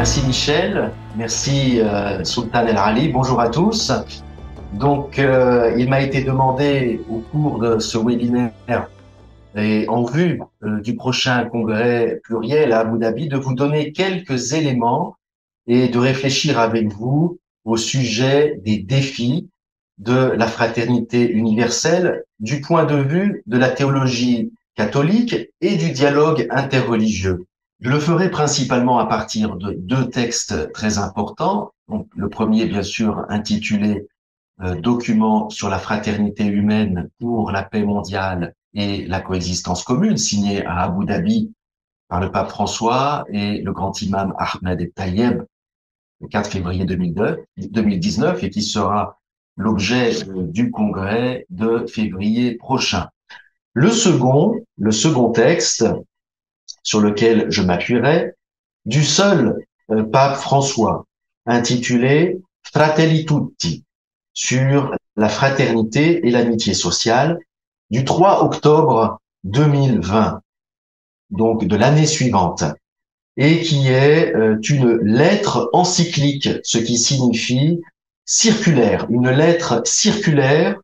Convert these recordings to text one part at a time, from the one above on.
Merci Michel, merci Sultan El Ali, bonjour à tous. Donc, il m'a été demandé au cours de ce webinaire et en vue du prochain congrès pluriel à Abu Dhabi de vous donner quelques éléments et de réfléchir avec vous au sujet des défis de la fraternité universelle du point de vue de la théologie catholique et du dialogue interreligieux. Je le ferai principalement à partir de deux textes très importants. Donc, le premier, bien sûr, intitulé Document sur la fraternité humaine pour la paix mondiale et la coexistence commune, signé à Abu Dhabi par le pape François et le grand imam Ahmed El Tayeb le 4 février 2019 et qui sera l'objet du congrès de février prochain. Le second texte sur lequel je m'appuierai, du seul pape François, intitulé Fratelli Tutti, sur la fraternité et l'amitié sociale, du 3 octobre 2020, donc de l'année suivante, et qui est une lettre encyclique, ce qui signifie circulaire, une lettre circulaire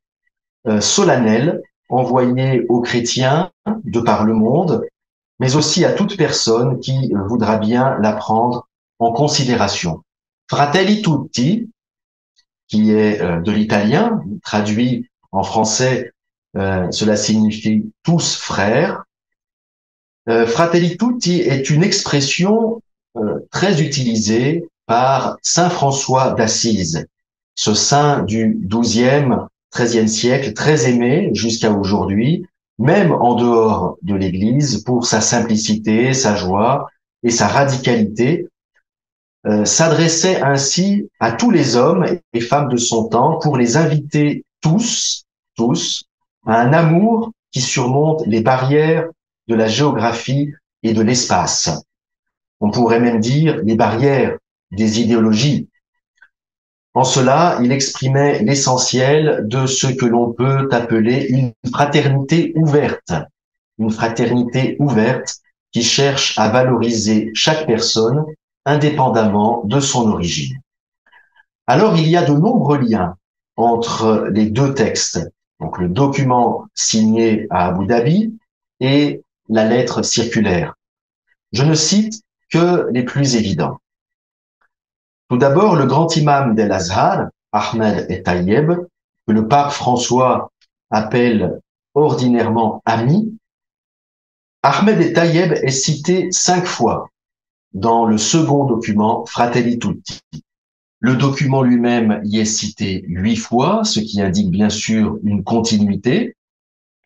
solennelle envoyée aux chrétiens de par le monde, mais aussi à toute personne qui voudra bien la prendre en considération. Fratelli Tutti, qui est de l'italien, traduit en français, cela signifie tous frères. Fratelli Tutti est une expression très utilisée par saint François d'Assise, ce saint du XIIe, XIIIe siècle, très aimé jusqu'à aujourd'hui, même en dehors de l'Église, pour sa simplicité, sa joie et sa radicalité, s'adressait ainsi à tous les hommes et femmes de son temps pour les inviter tous, à un amour qui surmonte les barrières de la géographie et de l'espace. On pourrait même dire les barrières des idéologies. En cela, il exprimait l'essentiel de ce que l'on peut appeler une fraternité ouverte qui cherche à valoriser chaque personne indépendamment de son origine. Alors, il y a de nombreux liens entre les deux textes, donc le document signé à Abu Dhabi et la lettre circulaire. Je ne cite que les plus évidents. Tout d'abord, le grand imam d'El-Azhar, Ahmed El Tayeb, que le pape François appelle ordinairement ami, Ahmed El Tayeb est cité 5 fois dans le second document Fratelli Tutti. Le document lui-même y est cité 8 fois, ce qui indique bien sûr une continuité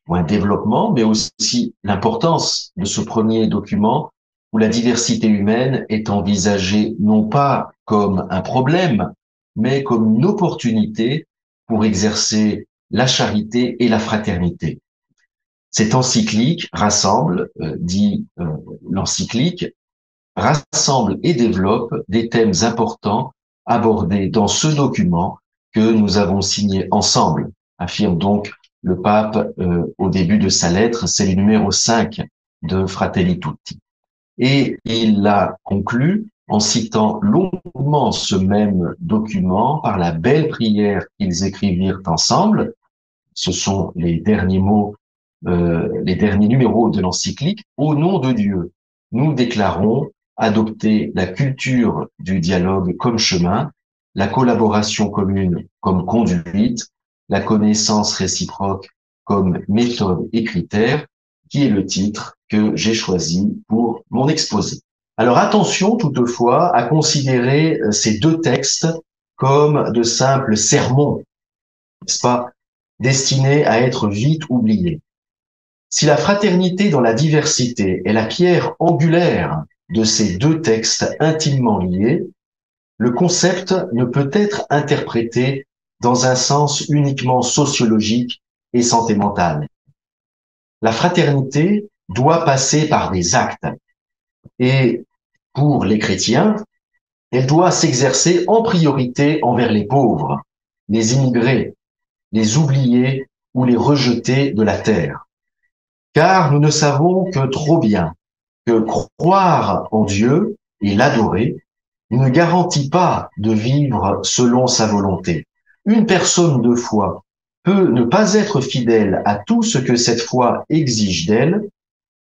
ou un développement, mais aussi l'importance de ce premier document où la diversité humaine est envisagée non pas comme un problème, mais comme une opportunité pour exercer la charité et la fraternité. Cette encyclique rassemble, l'encyclique, rassemble et développe des thèmes importants abordés dans ce document que nous avons signé ensemble, affirme donc le pape au début de sa lettre, c'est le numéro 5 de Fratelli Tutti. Et il l'a conclu en citant longuement ce même document par la belle prière qu'ils écrivirent ensemble. Ce sont les derniers mots, les derniers numéros de l'encyclique. Au nom de Dieu, nous déclarons adopter la culture du dialogue comme chemin, la collaboration commune comme conduite, la connaissance réciproque comme méthode et critère, qui est le titre que j'ai choisi pour mon exposé. Alors attention toutefois à considérer ces deux textes comme de simples sermons, n'est-ce pas, destinés à être vite oubliés. Si la fraternité dans la diversité est la pierre angulaire de ces deux textes intimement liés, le concept ne peut être interprété dans un sens uniquement sociologique et santé mentale. La fraternité doit passer par des actes et pour les chrétiens, elle doit s'exercer en priorité envers les pauvres, les immigrés, les oubliés ou les rejetés de la terre. Car nous ne savons que trop bien que croire en Dieu et l'adorer ne garantit pas de vivre selon sa volonté. Une personne de foi peut ne pas être fidèle à tout ce que cette foi exige d'elle,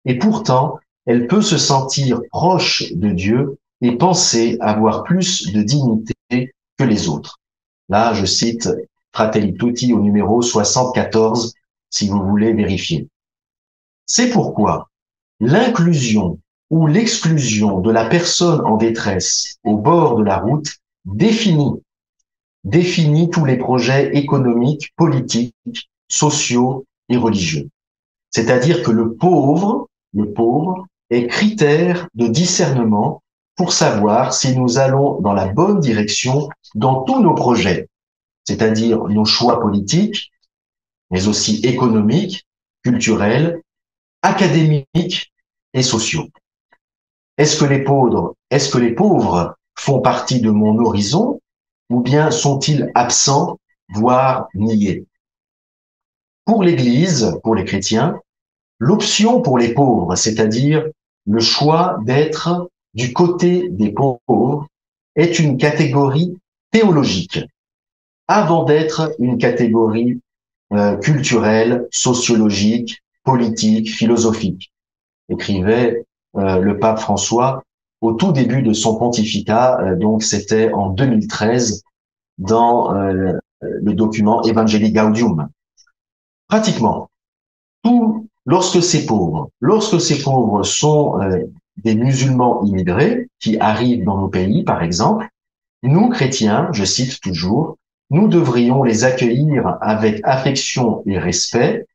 et pourtant, elle peut se sentir proche de Dieu et penser avoir plus de dignité que les autres. Là, je cite Fratelli Tutti au numéro 74, si vous voulez vérifier. C'est pourquoi l'inclusion ou l'exclusion de la personne en détresse au bord de la route définit tous les projets économiques, politiques, sociaux et religieux. C'est-à-dire que le pauvre est critère de discernement pour savoir si nous allons dans la bonne direction dans tous nos projets, c'est-à-dire nos choix politiques, mais aussi économiques, culturels, académiques et sociaux. Est-ce que les pauvres font partie de mon horizon ou bien sont-ils absents, voire niés? Pour l'Église, pour les chrétiens, l'option pour les pauvres, c'est-à-dire le choix d'être du côté des pauvres, est une catégorie théologique avant d'être une catégorie culturelle, sociologique, politique, philosophique, écrivait le pape François au tout début de son pontificat, donc c'était en 2013 dans le document Evangelii Gaudium. Pratiquement, lorsque ces pauvres sont des musulmans immigrés qui arrivent dans nos pays, par exemple, nous, chrétiens, je cite toujours, nous devrions les accueillir avec affection et respect,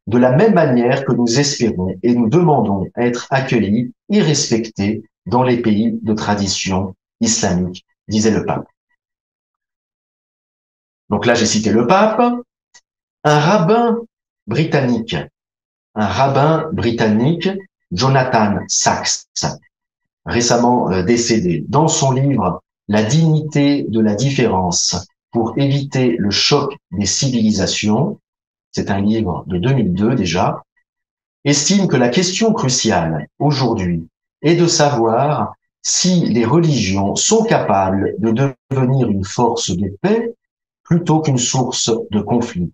de la même manière que nous espérons et nous demandons être accueillis et respectés dans les pays de tradition islamique, disait le pape. Donc là, j'ai cité le pape. Un rabbin britannique, Jonathan Sacks, récemment décédé, dans son livre La dignité de la différence pour éviter le choc des civilisations, c'est un livre de 2002 déjà, estime que la question cruciale aujourd'hui est de savoir si les religions sont capables de devenir une force de paix plutôt qu'une source de conflit.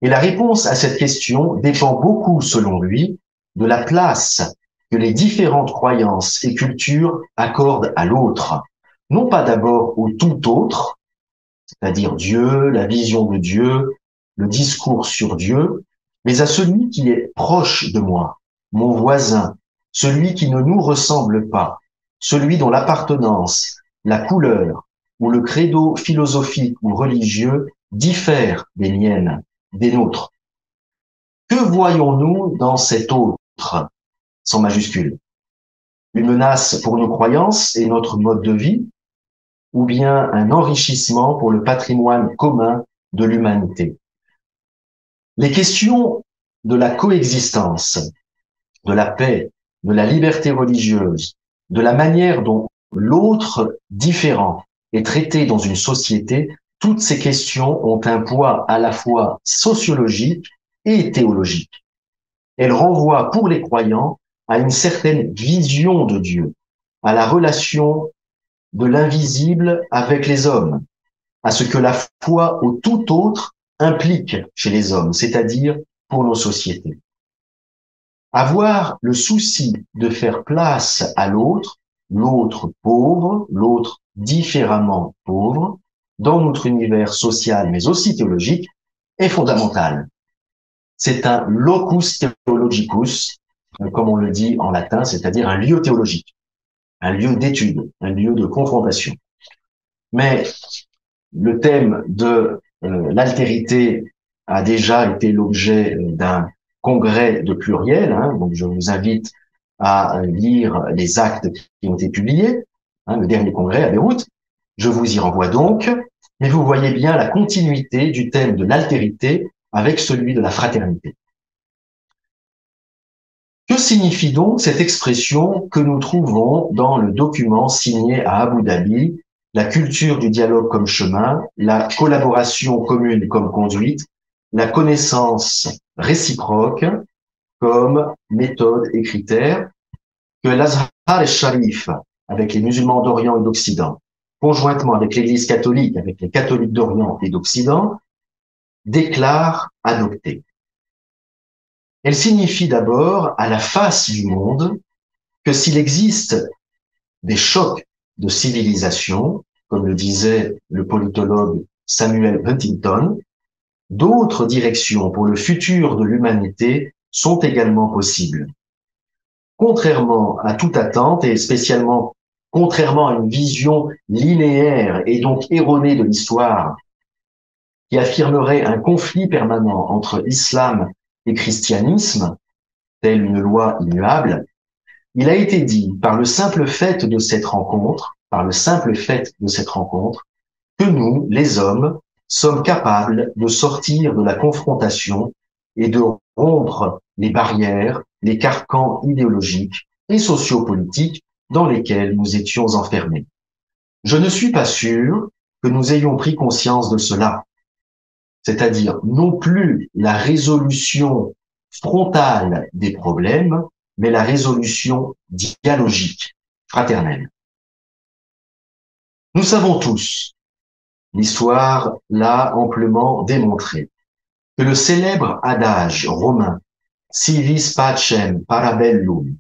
Et la réponse à cette question dépend beaucoup, selon lui, de la place que les différentes croyances et cultures accordent à l'autre. Non pas d'abord au tout autre, c'est-à-dire Dieu, la vision de Dieu, le discours sur Dieu, mais à celui qui est proche de moi, mon voisin, celui qui ne nous ressemble pas, celui dont l'appartenance, la couleur ou le credo philosophique ou religieux diffèrent des miennes, des nôtres. Que voyons-nous dans cet autre, sans majuscule? Une menace pour nos croyances et notre mode de vie, ou bien un enrichissement pour le patrimoine commun de l'humanité? Les questions de la coexistence, de la paix, de la liberté religieuse, de la manière dont l'autre différent est traité dans une société, toutes ces questions ont un poids à la fois sociologique et théologique. Elles renvoient pour les croyants à une certaine vision de Dieu, à la relation de l'invisible avec les hommes, à ce que la foi au tout autre implique chez les hommes, c'est-à-dire pour nos sociétés. Avoir le souci de faire place à l'autre, l'autre pauvre, l'autre différemment pauvre, dans notre univers social mais aussi théologique, est fondamental. C'est un locus theologicus, comme on le dit en latin, c'est-à-dire un lieu théologique, un lieu d'étude, un lieu de confrontation. Mais le thème de l'altérité a déjà été l'objet d'un congrès de pluriel, donc je vous invite à lire les actes qui ont été publiés, le dernier congrès à Beyrouth. Je vous y renvoie donc, mais vous voyez bien la continuité du thème de l'altérité avec celui de la fraternité. Que signifie donc cette expression que nous trouvons dans le document signé à Abu Dhabi, la culture du dialogue comme chemin, la collaboration commune comme conduite, la connaissance réciproque comme méthode et critère, que l'Azhar al-Sharif avec les musulmans d'Orient et d'Occident, conjointement avec l'Église catholique, avec les catholiques d'Orient et d'Occident, déclare adopter. Elle signifie d'abord à la face du monde que s'il existe des chocs de civilisation, comme le disait le politologue Samuel Huntington, d'autres directions pour le futur de l'humanité sont également possibles. Contrairement à toute attente, et spécialement contrairement à une vision linéaire et donc erronée de l'histoire, qui affirmerait un conflit permanent entre islam et christianisme, telle une loi immuable, il a été dit par le simple fait de cette rencontre, que nous, les hommes, sommes capables de sortir de la confrontation et de rompre les barrières, les carcans idéologiques et sociopolitiques dans lesquels nous étions enfermés. Je ne suis pas sûr que nous ayons pris conscience de cela, c'est-à-dire non plus la résolution frontale des problèmes, mais la résolution dialogique, fraternelle. Nous savons tous, l'histoire l'a amplement démontré, que le célèbre adage romain « Si vis pacem, para bellum »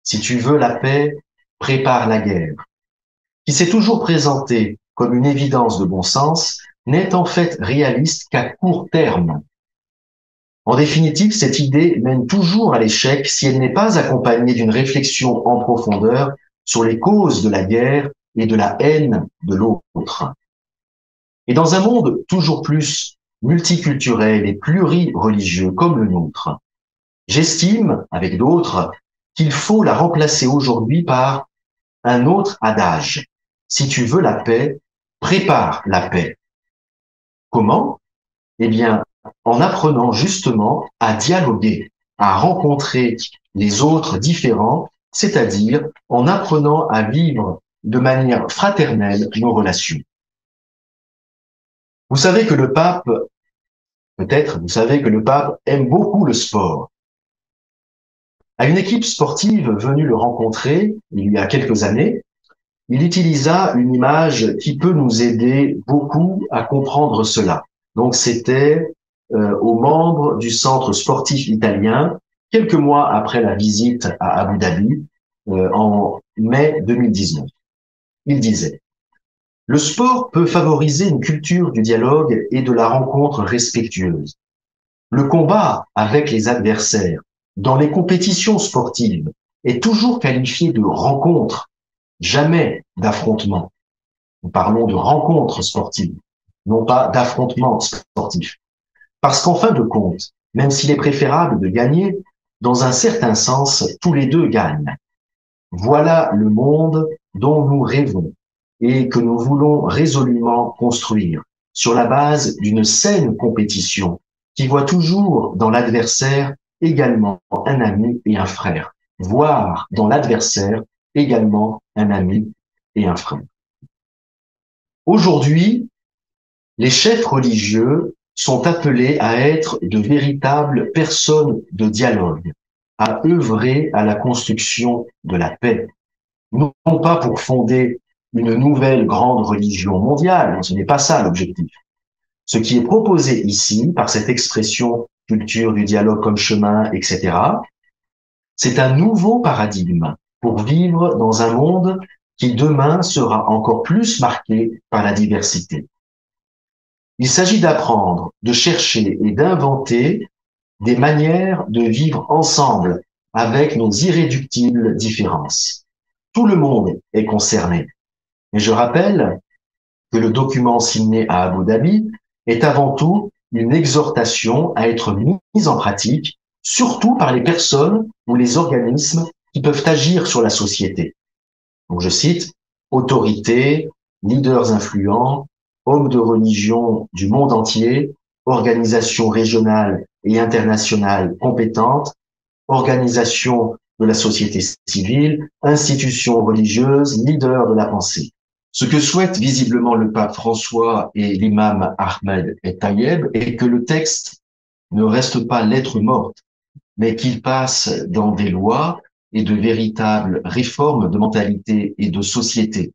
si tu veux la paix, prépare la guerre, qui s'est toujours présenté comme une évidence de bon sens, n'est en fait réaliste qu'à court terme. En définitive, cette idée mène toujours à l'échec si elle n'est pas accompagnée d'une réflexion en profondeur sur les causes de la guerre et de la haine de l'autre. Et dans un monde toujours plus multiculturel et plurireligieux comme le nôtre, j'estime, avec d'autres, qu'il faut la remplacer aujourd'hui par un autre adage. Si tu veux la paix, prépare la paix. Comment? Eh bien, en apprenant justement à dialoguer, à rencontrer les autres différents, c'est-à-dire en apprenant à vivre de manière fraternelle nos relations. Vous savez que le pape aime beaucoup le sport. À une équipe sportive venue le rencontrer il y a quelques années, il utilisa une image qui peut nous aider beaucoup à comprendre cela. Donc c'était aux membres du centre sportif italien, quelques mois après la visite à Abu Dhabi, en mai 2019. Il disait: le sport peut favoriser une culture du dialogue et de la rencontre respectueuse. Le combat avec les adversaires dans les compétitions sportives est toujours qualifié de rencontre, jamais d'affrontement. Nous parlons de rencontre sportive, non pas d'affrontement sportif. Parce qu'en fin de compte, même s'il est préférable de gagner, dans un certain sens, tous les deux gagnent. Voilà le monde dont nous rêvons et que nous voulons résolument construire sur la base d'une saine compétition qui voit toujours dans l'adversaire également un ami et un frère, voire dans l'adversaire également un ami et un frère. Aujourd'hui, les chefs religieux sont appelés à être de véritables personnes de dialogue, à œuvrer à la construction de la paix, non pas pour fonder une nouvelle grande religion mondiale, ce n'est pas ça l'objectif. Ce qui est proposé ici, par cette expression culture du dialogue comme chemin, etc., c'est un nouveau paradigme pour vivre dans un monde qui demain sera encore plus marqué par la diversité. Il s'agit d'apprendre, de chercher et d'inventer des manières de vivre ensemble avec nos irréductibles différences. Tout le monde est concerné. Et je rappelle que le document signé à Abu Dhabi est avant tout une exhortation à être mise en pratique, surtout par les personnes ou les organismes qui peuvent agir sur la société. Donc je cite: autorités, leaders influents, hommes de religion du monde entier, organisations régionales et internationales compétentes, organisations de la société civile, institutions religieuses, leaders de la pensée. Ce que souhaite visiblement le pape François et l'imam Ahmed Tayeb est que le texte ne reste pas lettre morte, mais qu'il passe dans des lois et de véritables réformes de mentalité et de société.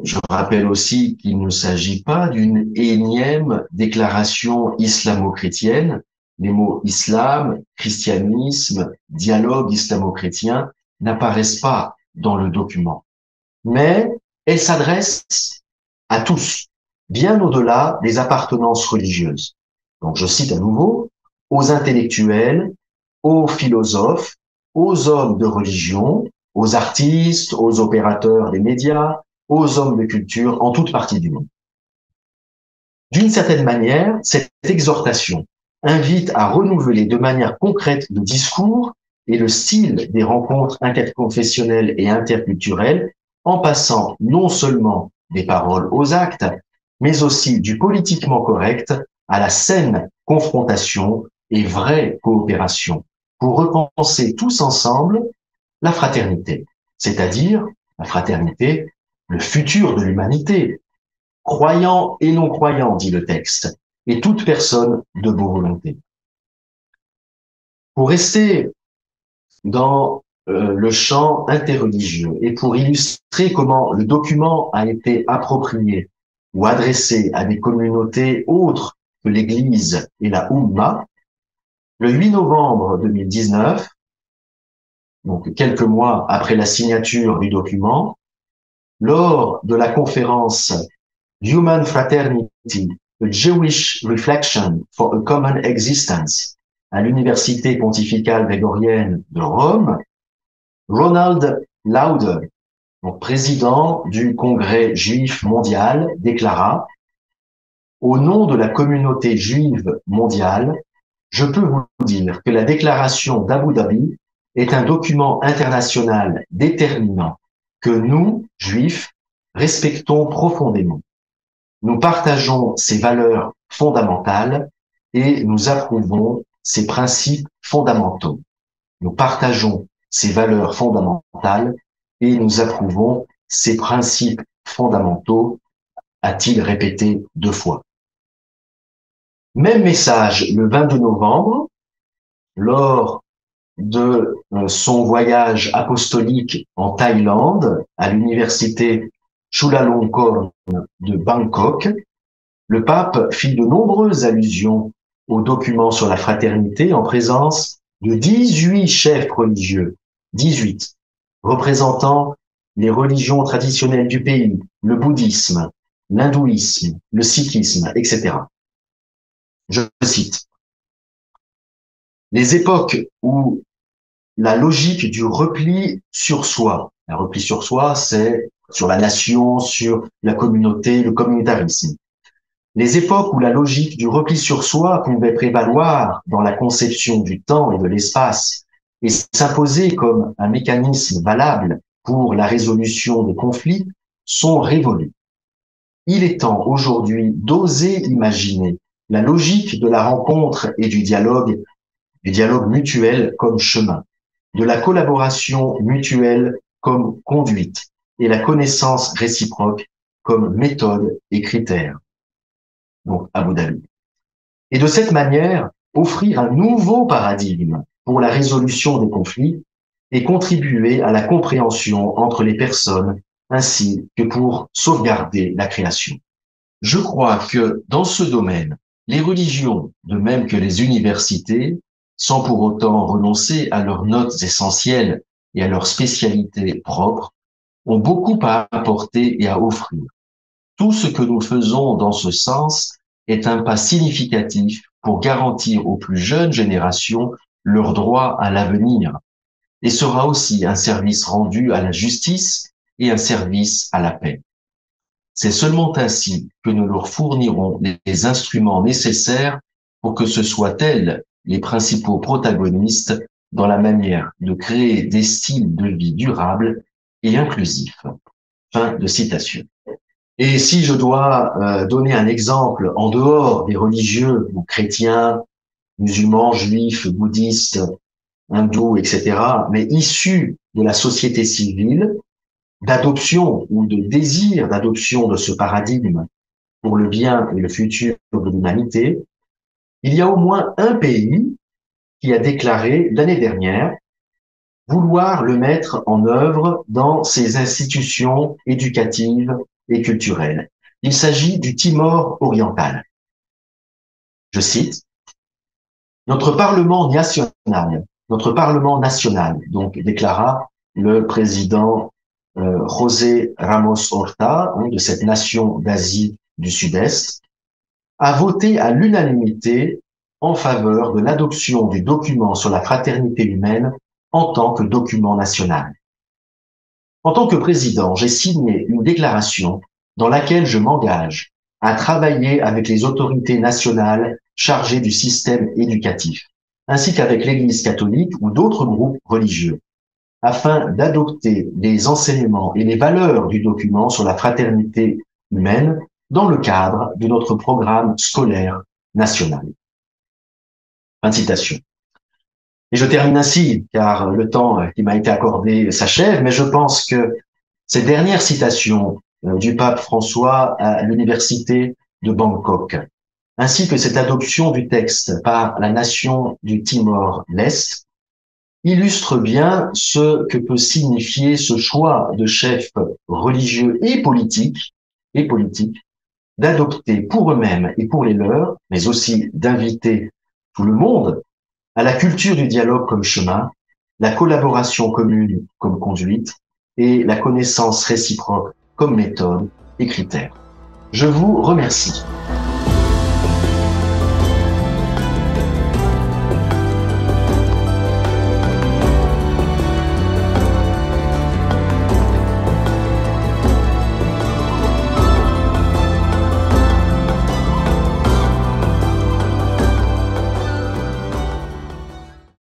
Je rappelle aussi qu'il ne s'agit pas d'une énième déclaration islamo-chrétienne. Les mots islam, christianisme, dialogue islamo-chrétien n'apparaissent pas dans le document. Mais elle s'adresse à tous, bien au-delà des appartenances religieuses. Donc je cite à nouveau, aux intellectuels, aux philosophes, aux hommes de religion, aux artistes, aux opérateurs des médias, aux hommes de culture en toute partie du monde. D'une certaine manière, cette exhortation invite à renouveler de manière concrète le discours et le style des rencontres interconfessionnelles et interculturelles en passant non seulement des paroles aux actes, mais aussi du politiquement correct à la saine confrontation et vraie coopération pour repenser tous ensemble la fraternité, c'est-à-dire la fraternité, le futur de l'humanité, croyant et non croyant, dit le texte, et toute personne de bonne volonté. Pour rester dans le champ interreligieux et pour illustrer comment le document a été approprié ou adressé à des communautés autres que l'Église et la Oumma, le 8 novembre 2019, donc quelques mois après la signature du document, lors de la conférence Human Fraternity, a Jewish Reflection for a Common Existence à l'Université pontificale grégorienne de Rome, Ronald Lauder, donc président du Congrès juif mondial, déclara « Au nom de la communauté juive mondiale, je peux vous dire que la déclaration d'Abu Dhabi est un document international déterminant que nous, juifs, respectons profondément. Nous partageons ces valeurs fondamentales et nous approuvons ces principes fondamentaux. Nous partageons ces valeurs fondamentales et nous approuvons ces principes fondamentaux, a-t-il répété 2 fois. Même message le 22 novembre, lors de son voyage apostolique en Thaïlande, à l'université Chulalongkorn de Bangkok, le pape fit de nombreuses allusions aux documents sur la fraternité en présence de 18 chefs religieux, 18, représentant les religions traditionnelles du pays, le bouddhisme, l'hindouisme, le sikhisme, etc. Je cite. Les époques où la logique du repli sur soi, un repli sur soi, c'est sur la nation, sur la communauté, le communautarisme. Les époques où la logique du repli sur soi pouvait prévaloir dans la conception du temps et de l'espace et s'imposer comme un mécanisme valable pour la résolution des conflits sont révolues. Il est temps aujourd'hui d'oser imaginer la logique de la rencontre et du dialogue mutuel comme chemin, de la collaboration mutuelle comme conduite et la connaissance réciproque comme méthode et critère. Donc, Abu Dhabi. Et de cette manière, offrir un nouveau paradigme pour la résolution des conflits et contribuer à la compréhension entre les personnes ainsi que pour sauvegarder la création. Je crois que dans ce domaine, les religions, de même que les universités, sans pour autant renoncer à leurs notes essentielles et à leurs spécialités propres, ont beaucoup à apporter et à offrir. Tout ce que nous faisons dans ce sens est un pas significatif pour garantir aux plus jeunes générations leur droit à l'avenir et sera aussi un service rendu à la justice et un service à la paix. C'est seulement ainsi que nous leur fournirons les instruments nécessaires pour que ce soit elles les principaux protagonistes dans la manière de créer des styles de vie durables et inclusifs. Fin de citation. Et si je dois donner un exemple en dehors des religieux, donc chrétiens, musulmans, juifs, bouddhistes, hindous, etc., mais issus de la société civile, d'adoption ou de désir d'adoption de ce paradigme pour le bien et le futur de l'humanité, il y a au moins un pays qui a déclaré l'année dernière vouloir le mettre en œuvre dans ses institutions éducatives et culturelles. Il s'agit du Timor oriental. Je cite, notre Parlement national, donc déclara le président José Ramos Horta, de cette nation d'Asie du Sud-Est, a voté à l'unanimité en faveur de l'adoption du document sur la fraternité humaine en tant que document national. En tant que président, j'ai signé une déclaration dans laquelle je m'engage à travailler avec les autorités nationales chargées du système éducatif, ainsi qu'avec l'Église catholique ou d'autres groupes religieux, afin d'adopter les enseignements et les valeurs du document sur la fraternité humaine dans le cadre de notre programme scolaire national. Fin de citation. Et je termine ainsi, car le temps qui m'a été accordé s'achève, mais je pense que cette dernière citation du pape François à l'université de Bangkok, ainsi que cette adoption du texte par la nation du Timor-Leste, illustre bien ce que peut signifier ce choix de chefs religieux et politiques d'adopter pour eux-mêmes et pour les leurs, mais aussi d'inviter tout le monde à la culture du dialogue comme chemin, la collaboration commune comme conduite et la connaissance réciproque comme méthode et critère. Je vous remercie.